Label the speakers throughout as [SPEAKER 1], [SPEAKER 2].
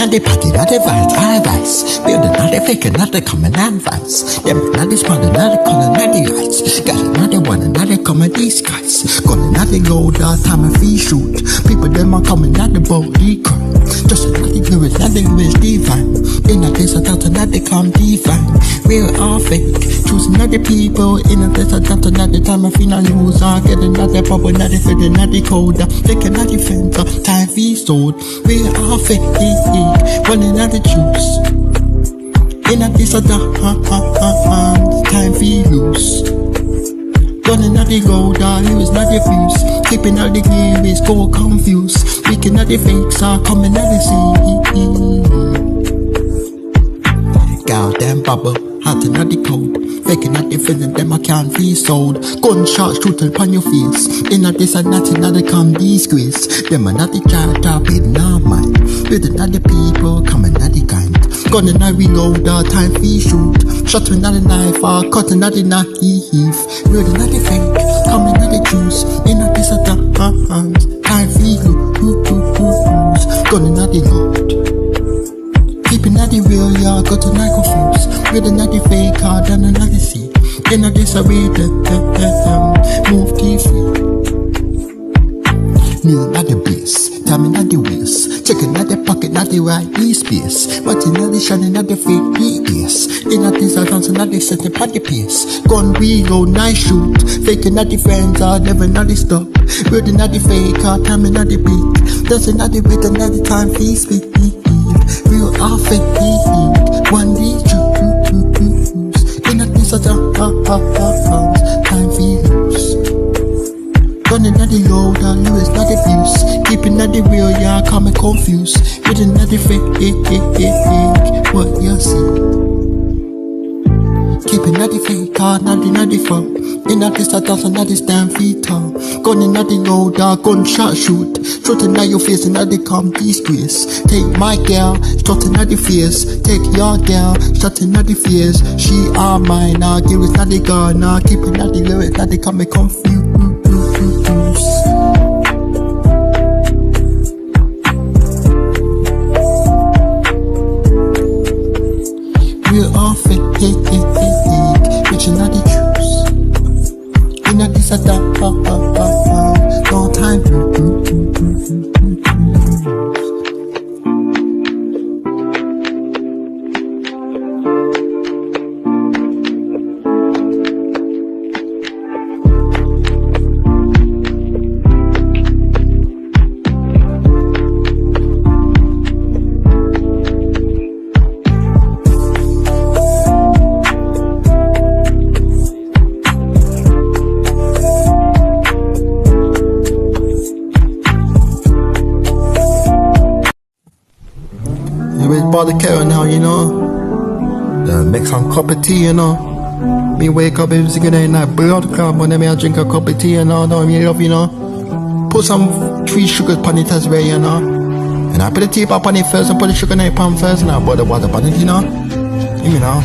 [SPEAKER 1] not the party, not the vibes, I rise. Building not the fake, not the common advice. Them not the smart, not the color, not the lights. Got another one, not the comedy skies. Gonna not the gold, time and free shoot. People them are coming, not the body cry. Just another lyrics, not the lyrics divine. In a place I thought not they come divine. Real or fake, choosing other people. In a place I thought not the time I feel I lose. Getting not the bubble, not the feeling, not the code. Taking not the fence, time fee sold. Real or fake, running out the juice. In a place I thought time fee loose. Running out the gold, lyrics not the views. Keeping out the lyrics, go confused. Speaking of the fakes, coming out the sea. Goddamn bubble, hot and not the cold. Faking out the feeling, them I can't be sold. Gunshots shooting upon your face. In a this and nothing, not come disgrace. Them are not the child, in our mind. Building out the people, coming out the kind. Gun and I reload, time fee shoot. Shot with not a knife, cutting out the knife. Really not the fake, coming out the juice. In a this and time fee loose. Gun and not the load. Keeping at the real, yeah, got to not confused. Really not the fake, done another see. In a this away, move TV. New not the bliss, timing not the waist. Checking not the pocket, not the right space. But in the shining, not the fake ES. In a this, I dance, not the setting party pace. Gun reload, nice shoot. Faking not the friends, never not the stop. Really not the fake, timing not the beat. Dancing not the beat, not the time, please speak. Real or fake, one day choose. In a piece of time feels. Running at the low, lyrics not the views. Keeping at the real, yeah, coming confused. Reading at the fake, what you see. Keeping at the fake, not the fun. In a place I dance and not this damn feet tall. Gun in at the road, gunshot shoot. Shooting at your face and at the come disgrace. Take my girl, shooting at the face. Take your girl, shooting at the face. She are mine, give it at the gun, keeping at the lyrics, at the come confused. Real or fake, reaching at the juice. In a this no time. By the kettle now, you know. Make some cup of tea, you know. Me wake up every single day in that blood club when I drink a cup of tea, you know. Don't me love, you know. Put some 3 sugars on it as well, you know. And I put the tea up on it first and put the sugar in it on first and I put the water on it, you know. You know.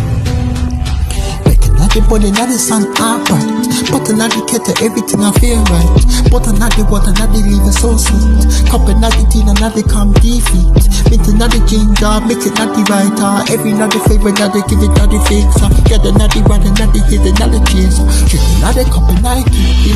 [SPEAKER 1] Making not the body, not the sun upright. But not the kettle, everything I feel right. But not the water, not the liver so sweet. Cup and not the tea, not the come defeat. Minting not the ginger, mix it not the writer. Every not the flavor, not the give it not the fixer. Get the not the one and not the hidden, not the chaser. Drinking not the cup and not the tea.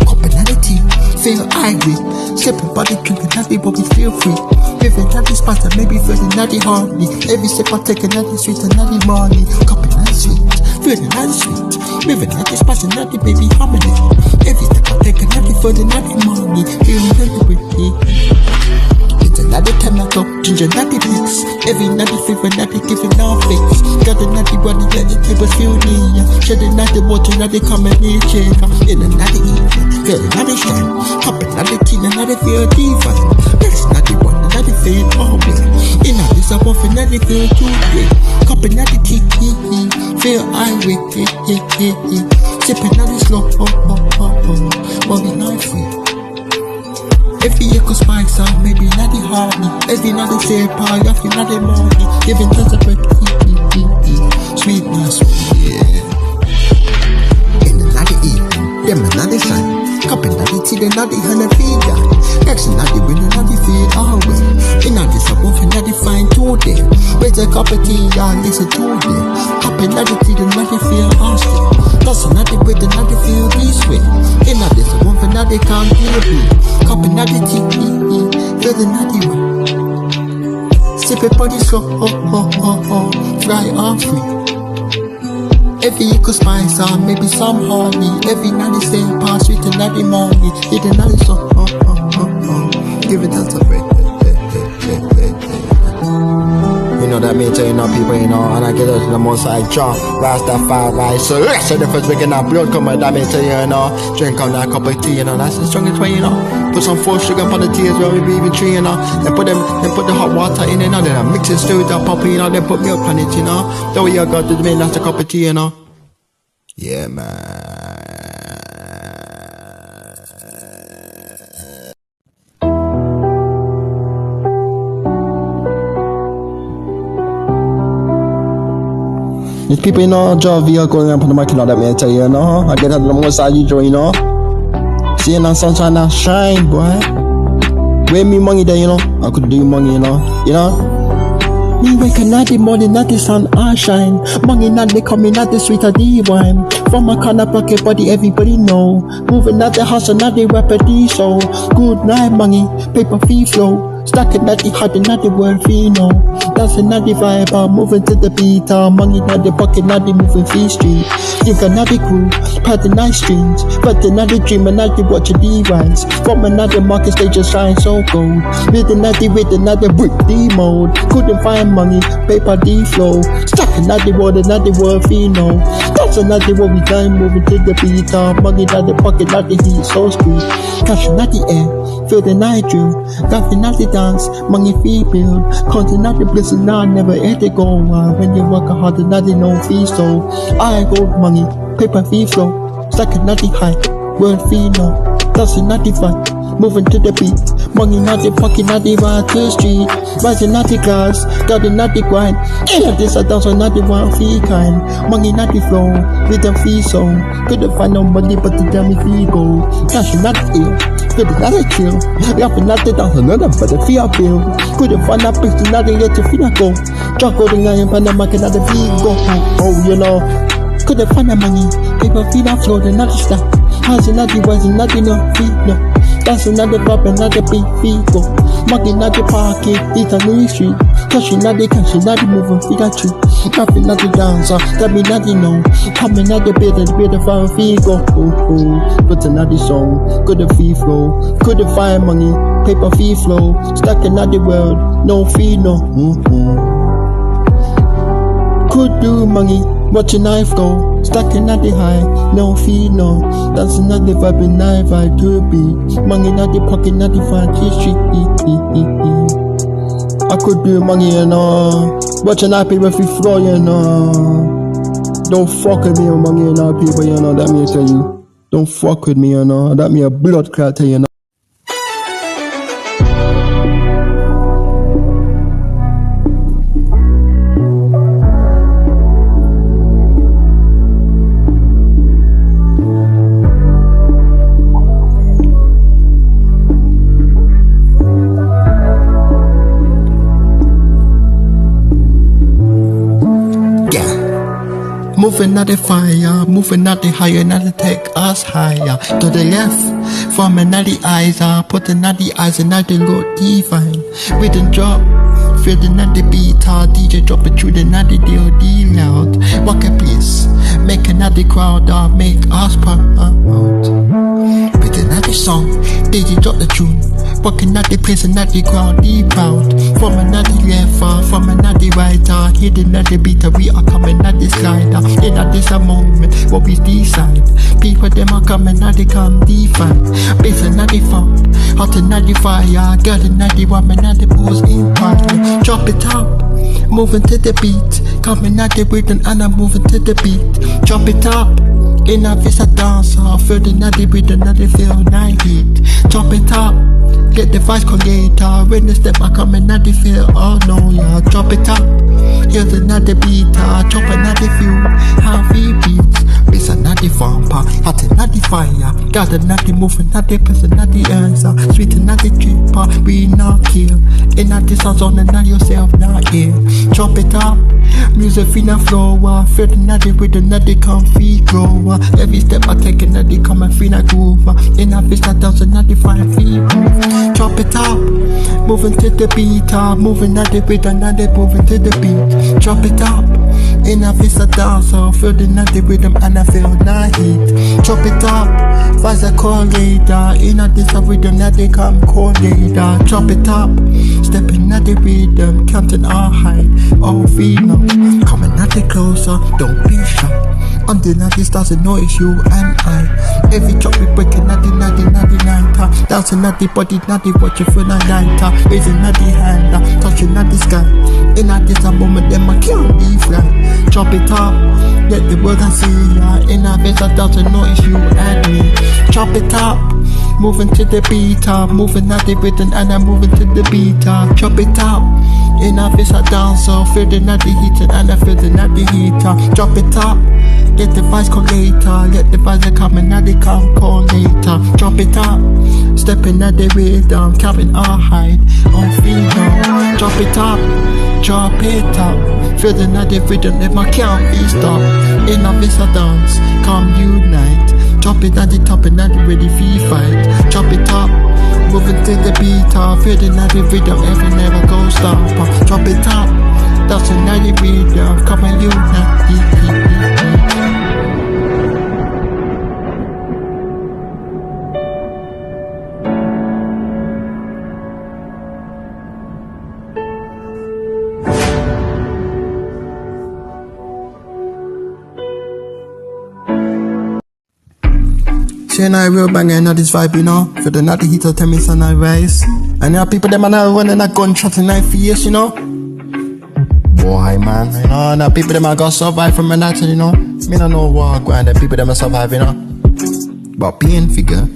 [SPEAKER 1] Cup and not the tea, feel angry. Sipping body, drinking not the but we feel free. Living not the spot and maybe feeling not the honey. Every sip I take not the sweet and not the money. Cup and not the sweet, feeling not the sweet. Living not the spot and not the baby harmony. Every step I take not the feeling not the money. Feeling not the pretty. Not the tomato, ginger, not the mix. Every not the flavor, not the giving no fix. Got the not the body, let the table feel near. Shedding not the water, not the combination. In the not the evening, feeling not the shine. Hopping not the tea, not the feel divine. That's not the one, not the feel always. In a this I want not the feel too great. Cupping not the tea, feel irate. Sipping not the slow, body not free. Every echo spikes out, maybe not the harmony. Every not the shape, you feel not the money. Giving just a break, sweetness, yeah. In the night evening, them not the shine. Cupping not the tea, they not the honey feed. X not the winner, not the feel always. In a this a wolf and not the fine today. Raise a cup of tea, y'all listen to it. Happy not the tea, not the feel austin. That's not the way, not the feel this way. In a this a wolf and not the can't feel it. Cup of not the tea, feel the not the way. Sip it body slow, fly off free. Every equal spice or maybe some honey. Every night is same pass sweet and not the money. It and not so give it that up. You know that means you know people, you know, and I get it to the most side jaw. Rastafari, so let's say the first weekend of blood come out, that means you know, drink on that cup of tea, you know, that's the strongest way, you know. Put some full sugar on the tea as well, maybe even tree, you know. Then put the hot water in it, you know, then mix it, stir it up, pop it, you know, then put milk on it, you know. That way you got to make that's a cup of tea, you know. Yeah, man. These people, you know, drive vehicle and put the market on that, man, I tell you, you know. I get out of the most side you you know. Seeing that sunshine, that shine, boy. Where me money there, you know. I could do money, you know. You know. Me wake not the morning, not the sun, I shine. Money not the coming, not the sweet of the wine. From my corner pocket, body everybody know. Moving not the hustle, not the rapper, so. Good night, money, paper fee flow. Stacking not the heart, not the word fee, no. Dancing not the vibe, I'm moving to the beat. Money not the pocket, not the moving fee street. Think not the crew, party nice streams. But another dream, and not the watch the rise. From another market stage, just shine so gold. With another brick D mode. Couldn't find money, paper D flow. Stacking not the water, not the word fee, no. That's another what we done, moving to the beat. Money not the pocket, not the heat, so street. Cash not the air, feel the night dream. Got not the dance, money fee build. Content not the bliss, and I never had to go. When you work hard, not the no fee, so I go money, paper fee flow. Stacking not the high, word fee, no. That's not the fight, moving to the beat. Money not the pocket, not the right to the street. Rising not the glass, got it not the grind. Ain't this a dance, not the one fee kind. Money not the flow, with the fee so. Couldn't find nobody but the dummy fee go. Cash not ill, feel it not a chill. Laughing not the dance, another but the fee I feel. Couldn't find that picture, not the yet to feel I go. Truck holding iron, pan the market, not the fee go. Oh, you know. Couldn't find the money, paper fee that flow, the not the stop. How's not the was not the no fee, no. That's another pop and not the big fee go. Money not the pocket, it's a new street. Cash not the moving feet that tree. Nothing not the dancer, that be not the no. Coming not the bed fire fee go. But another song, could the fee flow. Couldn't find money, paper fee flow. Stacking not the world, no fee, no. Could do money, watch a knife go. Stacking at the high, no fee, no. That's not the vibe, and I vibe to be. Money not the pocket, not the fancy street. I could do money, you know. Watch a knife, people free flow, you know. Don't fuck with me, money, you know, people, you know. That me tell you. Don't fuck with me, you know. That me a blood clot, you know. Moving at the fire, moving at the higher, not to take us higher. To the left, from another eyes, putting at the eyes and at the look divine. With the drop, feeling at the beat, DJ drop it through the natty deal, loud. Marketplace, making at the crowd, make us proud. With another song, DJ drop the tune. Walking at the place and at the crowd, proud. From another left, from another right, hidden at the beat, we are coming at this slider. In at this a moment, what we decide. People them are coming at the come define. Basing at the funk, hot and at the fire. Girl and at the woman at the pose in fire. Drop it up, moving to the beat. Coming at the rhythm and I'm moving to the beat. Drop it up. In a visa dancer, feel the natty breathe, another feel night heat. Drop it up, get the voice colligator. When the step I come and natty feel, oh no, yeah. Drop it up, here's another beat, drop another view. How we beats, it's another vamper, hot another fire. Got a natty moving, natty person, natty answer. Sweet and natty cheaper, we not kill. And natty sounds on and not yourself, not here. Chop it up, music finna flow. Feel the natty with the natty comfy grow. Every step I take a natty come and finna groove. And I fist that down, so natty fine feet. Chop it up, moving to the beat. Moving natty with the natty, moving to the beat. Chop it up. In a fist a dancer, feel the natty rhythm and I feel the heat. Chop it up, fast a call later. In a this rhythm that they come call later. Chop it up, stepping at the rhythm, counting all high, all female. Coming at the closer, don't be shy. On the natty stars, no it's you and I. Every chop we breaking natty, natty, natty, natty. Dancing natty body, natty watch it for the night. Raising natty hand, touching natty sky. In a this a moment, then I can't be fly. Chop it up, let the world can see ya. In a face I doesn't know it's you and me. Chop it up, moving to the beat, moving at the rhythm and I'm moving to the beat. Chop it up, in a face I dance, feel the natty heat and I feel the natty heat. Chop it up, let the vibes come later, let the vibes come and now they come call later. Chop it up, stepping at the rhythm, carrying our height, on freedom. Chop it up, chop it up. Feel the natty rhythm, if I can't be stopped. In a visa dance, come unite. Chop it at the top and at the ready for fight. Chop it up, moving to the beat. Feel the natty rhythm, every never go stop. Chop it up, that's a natty rhythm, come and unite. Share now real banger and this vibe, you know. For the natty heat, tell me sun I rise. And there are people that man are running a gunshot in 9 years, you know. Boy, man, you know. Now people that man got survive from a natty, you know. Me don't know what going and people that man survive, you know. But being figure.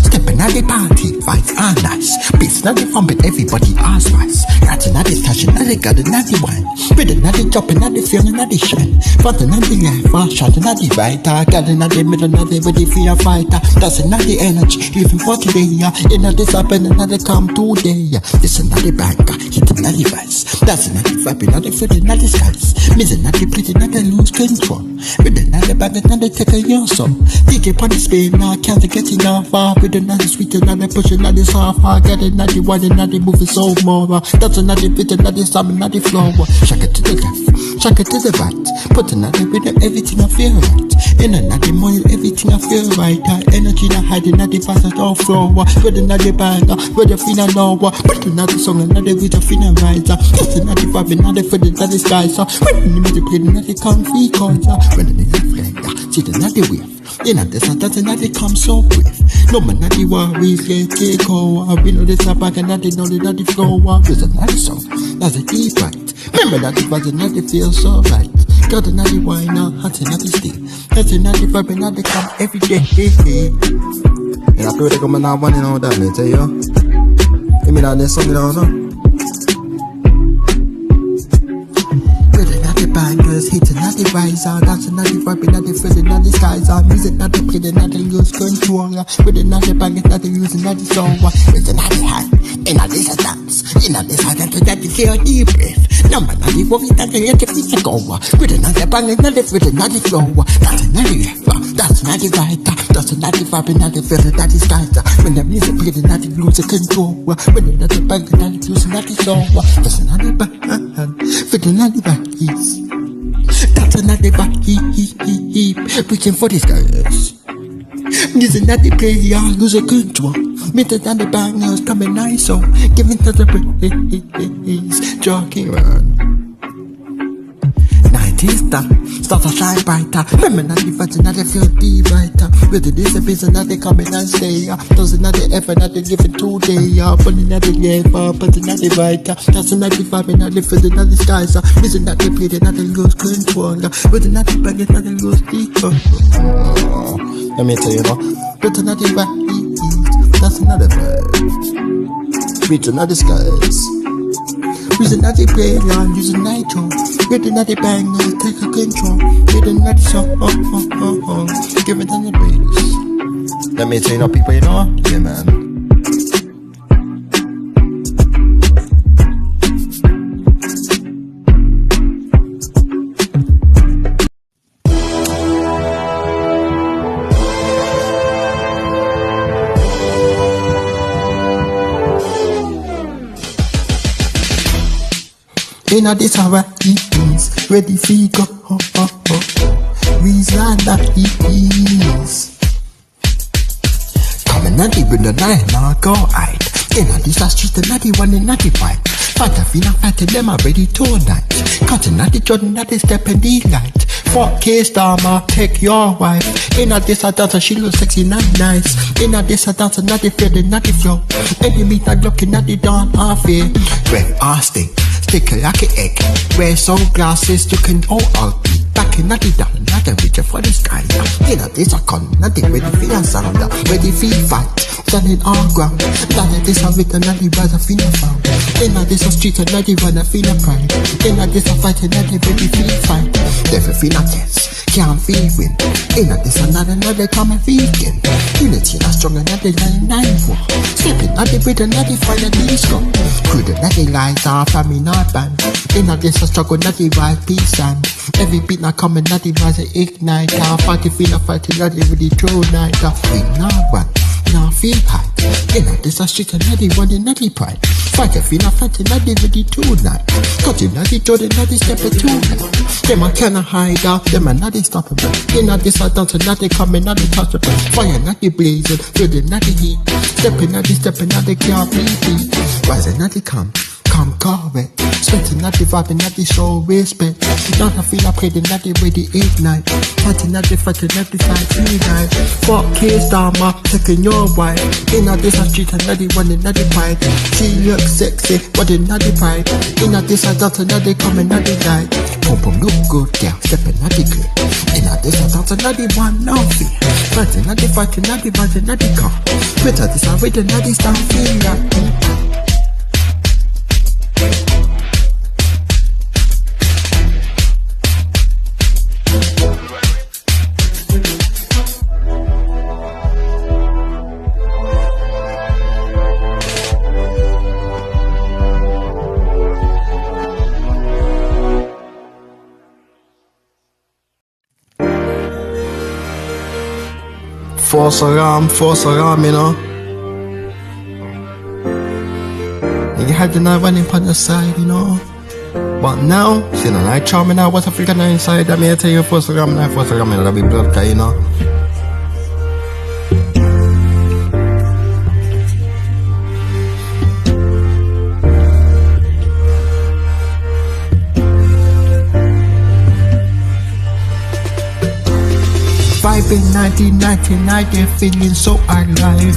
[SPEAKER 1] Stepping at the party, vibes are nice. Beats not the fun, but everybody ask wise. Ratting at the station, at the garden, at the wine. Breathing at the jumping, at the feeling, at the shine. Fronting at the life, shouting at the writer. Gathering at the middle, at the ready for a fighter. Dancing at the energy, living for today. In at this happening, at the come today. Listen at the banker, hitting at the vice. Dancing at the vibing, at the feeling, at the skies. Missing at the pretty, at the lose control. Breathing at the bag, at the take a year so. Take it on the spin, now can't get enough. Not the sweet and not the pushing, not the soft. I get it, not the wine and not the moving so more. That's not the bit and not the stomach, not the floor. Shake it to the left, shake it to the right. Put another rhythm, everything I feel right. In another morning, everything I feel right. Energy not hiding, not the fast at all flow. With another banger, with the finna know. Put another song, another with the finna rise. Just another vibe, another for the other skies. When the music play, another comfy chords. When the music play, see the another wave. In a this and that's another come so quick. No man not the worries, let it go. We know this up, I can not know the natty flow. There's another song, that's a deep right. Remember that it was another feel so right. Got another wine now, that's another stick. That's another vibe, another come every day. And I feel they come now one and all that, man, tell you. Give me that next song, you know. Bangers, hitting at the riser, dancing at the vibe, at the feeling at the skies. Music not the play, not the lose control. With the not the bangers, not the using, not the song. With the not the hand, in a this dance, in a this hand, that the feel deep breath. No man, not the worry, that the let the feet go. With the not the bangers, not the feeling, not the flow. That's not the left, that's not the right, that's not the vibe, not the feeling, not the skies. When the music play, not the lose control. With the not the bangers, not the using, not the song. That's not the band, feeling not the bangers. That's another heap, reaching for these guys. Using that the player, losing control. Meeting down the bangers, coming nice, so giving to the praise, joking around. 90s start to shine brighter. Remember not the fans, not the feel be brighter. With the disappearance, not they coming and stay. Doesn't not the effort, not the living today. Funny not the life, but not the writer. That's not the vibe, not the feeling, not the skies. Missing not the play, not the lose control. With the not the bang, not the lose control. Let me tell you, but not the vibe. That's another vibe. Reach another skies. Using that play line, using nitro. Getting that banger, take a control. Getting that song, give it on the bass. Let me tell you, people, you know? Yeah, man. Inna this our ease, ready fi go, reason that ease. Coming at it with the night, now go hide. Inna this a street, and the one in the fight. Fight a finna fight, and them are ready tonight. Cutting at the Jordan, that is step in the light. 4K Starma, take your wife. Inna this a dancer, she looks sexy, not nice. Inna this a dancer, not the feeling, not the flow. Enemy not looking at the dawn, I feel. Where I stay. Stick like an egg, wear sunglasses, looking all ugly. Back in the down, not a reach for the sky. In a this a con, nothing ready for your sound, ready for fight. Standing on ground, that this a with another brother feel found. In a this a street, another wanna feel a pride. In a this a fight, another ready for fight. Never feel a test, can't feel win. In a this another come and vegan. Unity a strong, another 994. Stepping at the bridge, another find a disco. Could another lies off, I mean not band. In a this a struggle, not the right peace and every beat not coming, not the rise ignite. I'll fight if we not fighting, not even the true night. We not one, now feel high. In a this a street, another one in the pride. Fight if we not fighting, not even the true night. Cutting not the Jordan, not the step of two. Them I cannot hide out, them I not the stoppable. In a this a dance, not the coming, not the touchable. Fire not the blazing, feeling not the heat. Stepping not the can't beat. Rising not the come correct. Sweating at the vibe, not the show respect. Not I feel I played it, not the way the ignite. Fighting at the side, feel night. 4K Starma, taking your wife. In a this a street, and not the one in the fight. She looks sexy, but in not the pride. In a this a dance, and not the coming, not the night. Pum look good, yeah, stepping at the clip. In a this a dance, and not the one, no fear. Fighting at the fighting, not the fighting, not the car. Better this a way, not the style, feel like. Force alarm, you know. You had the night running on the side, you know. But now, see the night charming now, what's a freaking inside? I mean, I tell you, force alarm, that'll be blood, you know. Vibing 1999, they're feeling so alive.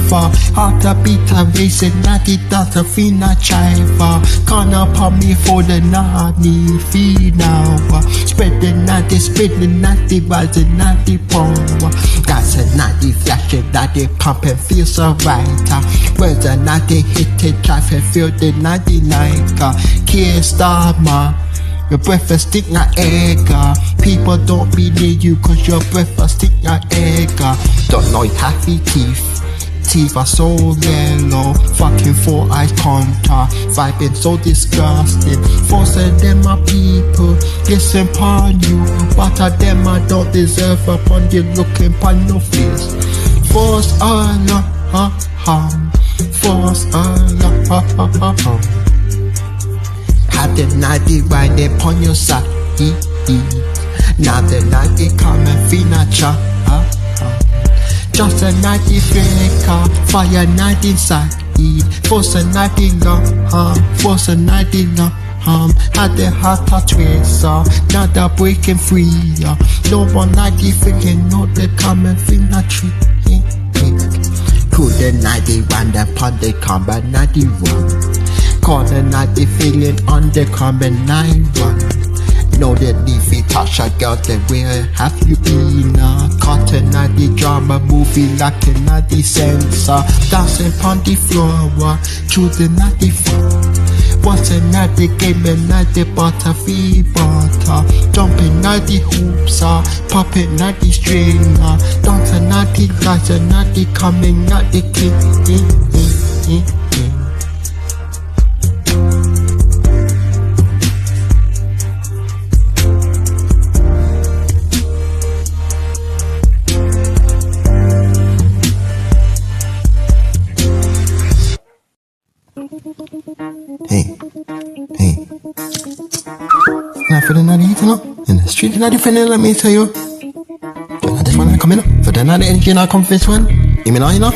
[SPEAKER 1] Heart a beat a racing, 90 dance a fina chiva. Can't upon me for the nani fee now. Spreading 90, spreading 90, rising 90 power. That's a 90 flashing, 90 pump and feel so right. Where's a 90 hit it, drive and feel the 99. Can't stop ma. Your breakfast stick na egg. People don't believe you cause your breakfast stick na egg. Don't know you have teeth are so yellow. Fucking 4 eyes contact. Vibing so disgusting. Force of them are people. Listen upon you. But of them I don't deserve upon you. Looking upon your face. Force Allah Force Allah Have the night riding upon your side. Now the night they come and feel not cha. Just a night faker, fire night inside. Force a night long, force a night long. Had the heart a tracer, now they're breaking free. No one night feeling, no they come and feel not tree. Cool the night they run upon the combat 91. Corner night they feeling on the combat 91. Know that if you touch a girl, then where have you been? Cotton at the drama movie, lacking at the sensor. Dancing on the floor, choosing at the floor. What's another game, another butter fever? Jumping at the hoops, popping at the string, dancing at the lights, and at the coming at the king. Hey. Not for the night, you know? In the street, not defending, let me tell you. Not this one I come in, for the night, energy, not come this one. You mean, you know?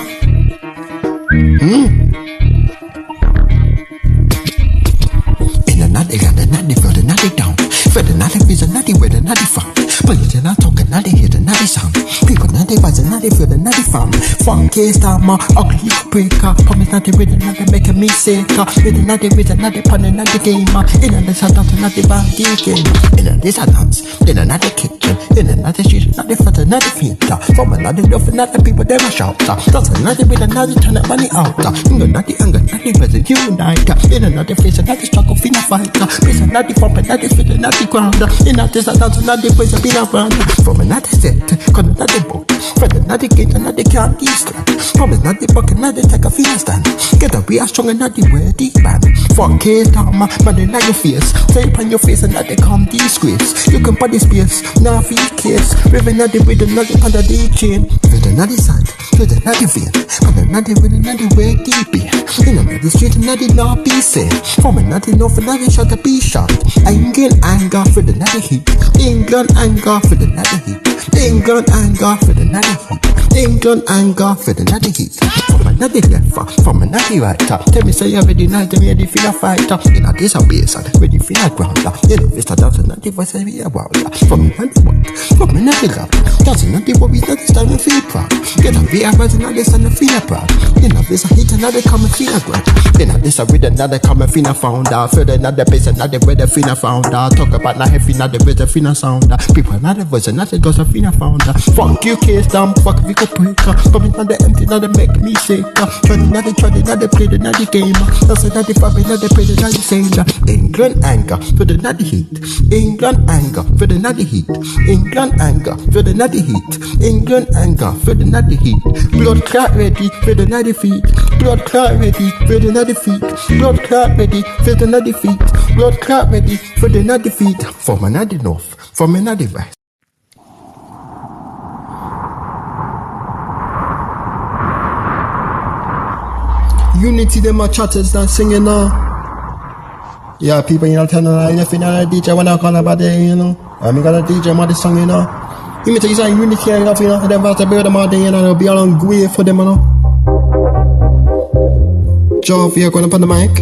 [SPEAKER 1] In the night, they got the night, they feel the night down. For the night, is a night where the night found. But you're not talking, now they hear the naughty sound. People now they rise and now they feel the naughty found. Funky star, my ugly breaker. Promise not to read another making me sicker. With another with another pun, another gamer. In another dance, another band again. In another dance, in another kitchen. In another street, another foot, another theater. From another love, another people, they will shout. That's another with another turn that money out. In another anger, another present unite. In another face, another struggle, finna fight. Place another pump, another fit, another ground. In another dance, another place, a around. From another set, got another boat. From another gate, another can't slap. From another bucket, another take a feel stand. Get a we are strong, another way deep man. Fuck it, man, in your face. Tape on your face, another come disgrace. You can put this space, now feel case. With another with another under the chain. With another side, with another vein. But another with another way deep in. In another street, another not be safe. From another north, another shot to be shot. England anger for the another heat. England anger for the another heat. England anger for the another heat. England anger for the another heat. From another left, from another right. Tell me say you're ready now, tell me ready feel a fighter. You know this a base, ready feel a ground. You know this a dance, another voice I be a wild. From another one, from another love. Dancing another worries, not this time and feel proud. You know we are rising now, this and feel proud. You know this a hit, another come and feel a ground. You know this a read another come and feel a found. Further another base, another where the feel a found. Talk about not heavy, not the way the feel a sound. People another voice, another goes a feel a found. Fuck you case down, fuck we go breaker. Coming on the empty, now they make me sick. Try another play the another game. That's another pop, another play the another sailor. England anger for the another heat. England anger for the another heat. England anger for the another heat. England anger for the another heat. Blood clot ready for the another feet. Blood clot ready for the another feet. Blood clot ready for the another feet. Blood clot ready for the another feet. From another north, from another west. Unity, them are chatters that singing now. Yeah, people, you know, telling me, if you know, DJ, when I call about it, you know, I'm gonna DJ my this song, you know. You mean to use Unity, you know, them about to build them out there, you know, they'll be all on way for them, you know. Joe, if you're going to put the mic.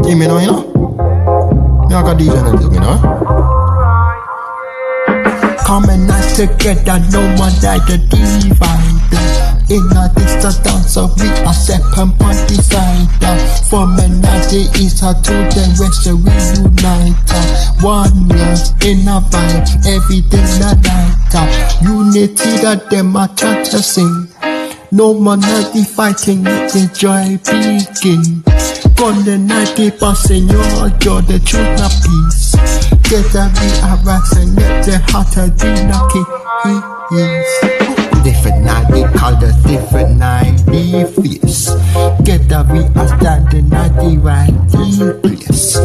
[SPEAKER 1] You know, I got DJ on this, you know. Come and not together, no one like the divider. In a distance dance, so we are separate on the side. From another east to the west, so we unite. One love in a vibe, everything a night. Unity that them are trying to sing. No more night fighting, let the joy begin. On the night they passing your joy, the truth of peace. Get a be a rise and let the heart of the lucky is. Different night, they call the different night, the fierce. Get a be a standing at the right place.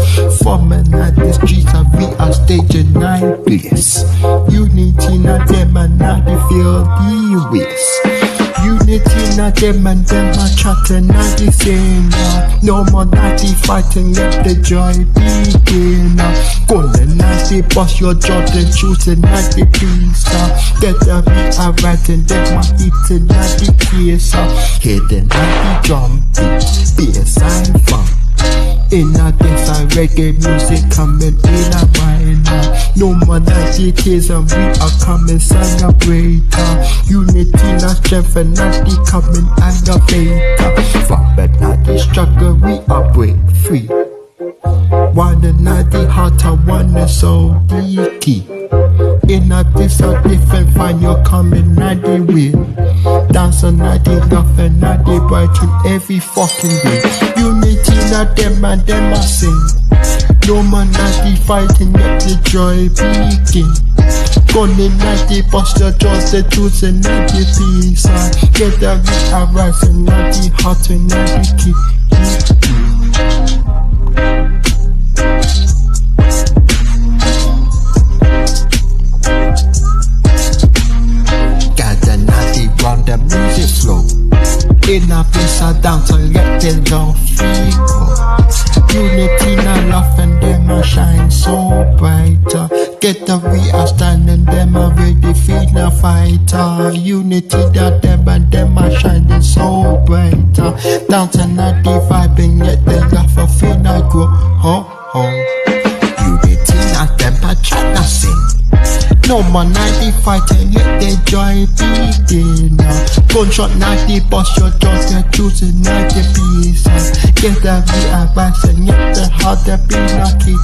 [SPEAKER 1] From a night, the streets of we are staging night place. Unity not them and not the feel the waste. Unity not them and them are chatting not the same. No more naughty fighting, let the joy begin. Gonna naughty bust your jaw, then choosing naughty pizza. Get a beat a right and then my eating naughty case. Hidden naughty drum beat, bass and funk. In a dance and reggae music coming in a wine. No more naughty kids and we are coming celebrate. Unity not strength and naughty coming and a faith. From the naughty struggle we are break free. One and naughty heart, one is so the key. In a this a different find you coming at the way. Dance a night, nothing at the bright in every fucking day. Unity not them and them a sing. No man at the fighting yet the joy begin. Gunning at the posture, just the truth and at the peace. Get the beat arising at the heart and at the key. Run the music flow. In a place I dance and let them down free go. Unity and love and them a shine so brighter. Get the we are standing them a ready feed a fighter. Unity that them and them a shining so brighter. Dancing at the vibe and yet they laugh a fin I grow. Ho ho. Unity not them a tryna sing. No man at the fighting yet they joy begin. Gunshot not the boss, you're just the choosing not the peace. Get the V advice and yet the heart that be lucky.